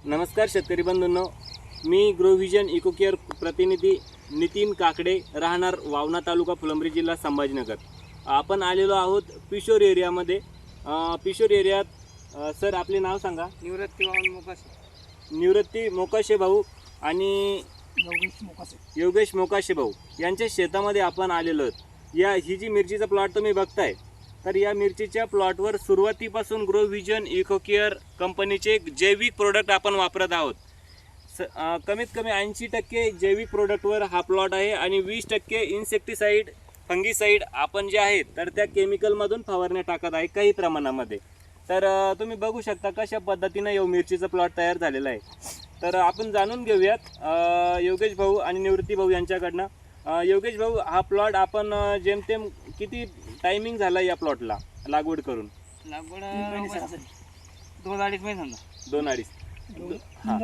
नमस्कार शेतकरी बंधूंनो, मी ग्रोव्हिजन इकोकेअर प्रतिनिधी नितीन काकडे, राहणार वावणा तालुका फुलंब्री जिल्हा संभाजीनगर। आपण आलेलो आहोत पिशोर एरियामध्ये। पिशोर एरियात सर आपले नाव सांगा। निवृत्ती मोकाशे भाऊ आणि योगेश मोकाशे भाऊ यांच्या शेतामध्ये आपण आलेलो आहोत। ही जी मिरचीचा प्लॉट तुम्ही बघताय, तर या मिरचीच्या प्लॉटवर सुरुवातीपासून ग्रोव्हिजन इकोकेअर कंपनीचे जैविक प्रोडक्ट आपण वापरत आहोत। कमीत कमी 80% जैविक प्रोडक्टवर हा प्लॉट आहे आणि 20% इन्सेक्टिसाइड फंगीसाइड आपण जे आहेत तर त्या केमिकलमधून फवारण्या टाकत आहे काही प्रमाणामध्ये। तर तुम्ही बघू शकता कशा पद्धतीने या मिरचीचा प्लॉट तयार झालेला आहे। तर आपण जाणून घेऊयात योगेश भाऊ आणि निवृत्ती भाऊ यांच्याकडनं। योगेश भाऊ, हा प्लॉट आपण जेमतेम किती टायमिंग झाला या प्लॉटला लागवड करून? लागवड 2-2.5 महिने समजा। 2-2.5 हां,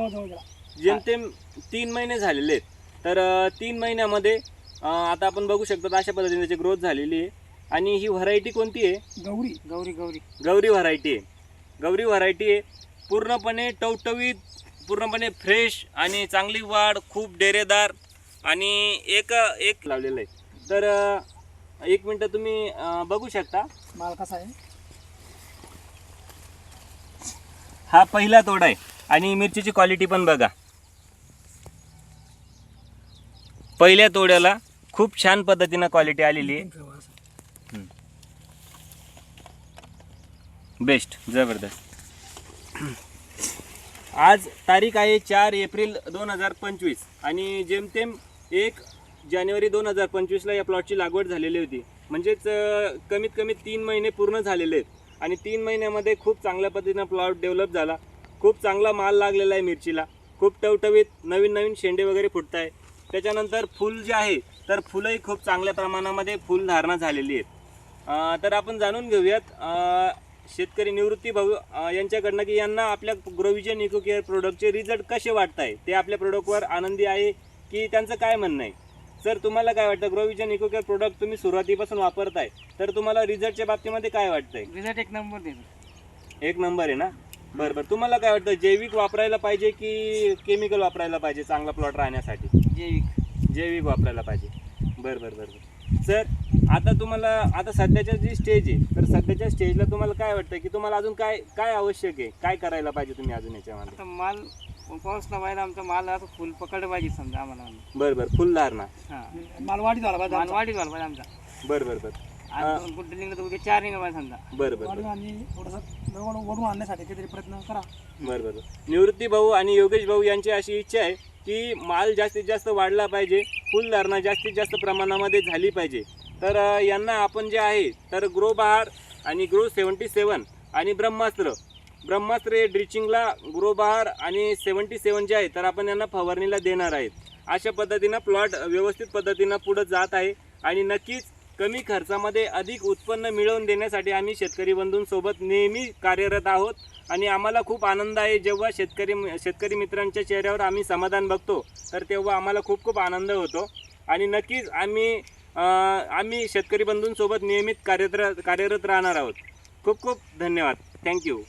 जेमतेम 3 महिने झालेले आहेत। तर 3 महिन्यामध्ये आता आपण बघू शकतो अशा पद्धतीने त्याची ग्रोथ झालेली आहे। आणि ही व्हरायटी कोणती आहे? गौरी व्हरायटी आहे। गौरी व्हरायटी आहे, पूर्णपणे टवटवीत, पूर्णपणे फ्रेश आणि चांगली वाढ, खूप डेरेदार आणि एक लावलेलं आहे। तर 1 मिनिट तुम्ही बघू शकता माल कसा आहे। हा पहिला तोडा आहे आणि मिरचीची क्वालिटी पण बघा। पहिल्या तोड्याला खूप छान पद्धतीने क्वालिटी आलेली आहे। बेस्ट, जबरदस्त। आज तारीख आहे 4 एप्रिल 2025 आणि जेमतेम 1 जानेवारी 2025ला या प्लॉटची लागवड झालेली होती। म्हणजेच कमीत कमी 3 महिने पूर्ण झालेले आहेत आणि 3 महिन्यामध्ये खूप चांगल्या पद्धतीने प्लॉट डेव्हलप झाला। खूप चांगला माल लागलेला आहे मिरचीला, खूप टवटवीत नवीन शेंडे वगैरे फुटत आहे। त्याच्यानंतर फुल जे आहे तर फुलंही खूप चांगल्या प्रमाणामध्ये फुलधारणा झालेली आहेत। तर आपण जाणून घेऊयात शेतकरी निवृत्ती भाऊ यांच्याकडनं की यांना आपल्या ग्रोव्हिजन इकोकेअर प्रोडक्टचे रिझल्ट कसे वाटत आहे, ते आपल्या प्रोडक्टवर आनंदी आहे की त्यांचं काय म्हणणं आहे। सर, तुम्हाला काय वाटतं? ग्रोव्हिजन इकोकेअर प्रोडक्ट तुम्ही सुरुवातीपासून वापरताय, तर तुम्हाला रिझल्टच्या बाबतीमध्ये काय वाटतंय? रिझल्ट 1 नंबर देतो। 1 नंबर आहे ना? बरं, तुम्हाला काय वाटतं, जैविक वापरायला पाहिजे की केमिकल वापरायला पाहिजे चांगला प्लॉट राहण्यासाठी? जैविक वापरायला पाहिजे। बरं सर, आता तुम्हाला आता सध्याच्या जी स्टेज आहे, तर सध्याच्या स्टेजला तुम्हाला काय वाटतं की तुम्हाला अजून काय आवश्यक आहे, काय करायला पाहिजे तुम्ही अजून याच्यामध्ये? आता माल पाऊस लावायला आमचा माल असं फुल पकडलं पाहिजे समजा आम्हाला। बरं, फुलधारणा, माल वाढीत झाला पाहिजे आमचा। बरं, आज 2 कुंटल निघलं तर उद्या 4 निघाला पाहिजे समजा। बरं आणि थोडंसं वरून आणण्यासाठी काहीतरी प्रयत्न करा। बरं। निवृत्ती भाऊ आणि योगेश भाऊ यांची अशी इच्छा आहे की माल जास्तीत जास्त वाढला पाहिजे, फुलधारणा जास्तीत जास्त प्रमाणामध्ये झाली पाहिजे। तर यांना आपण जे आहे तर ग्रो बहार आणि ग्रो 77 आणि ब्रह्मास्त्र हे ड्रिचिंगला ग्रो बहार आणि 77 जे आहे तर आपण यांना फवारणीला देणार आहेत। अशा पद्धतीनं प्लॉट व्यवस्थित पद्धतीनं पुढे जात आहे आणि नक्कीच कमी खर्चामध्ये अधिक उत्पन्न मिळवून देण्यासाठी आम्ही शेतकरी बंधूंसोबत नेहमी कार्यरत आहोत। आणि आम्हाला खूप आनंद आहे जेव्हा शेतकरी मित्रांच्या चेहऱ्यावर आम्ही समाधान बघतो, तर तेव्हा आम्हाला खूप आनंद होतो। आणि नक्कीच आम्ही शेतकरी बंधूंसोबत नियमित कार्यरत राहणार आहोत। खूप धन्यवाद। थँक्यू।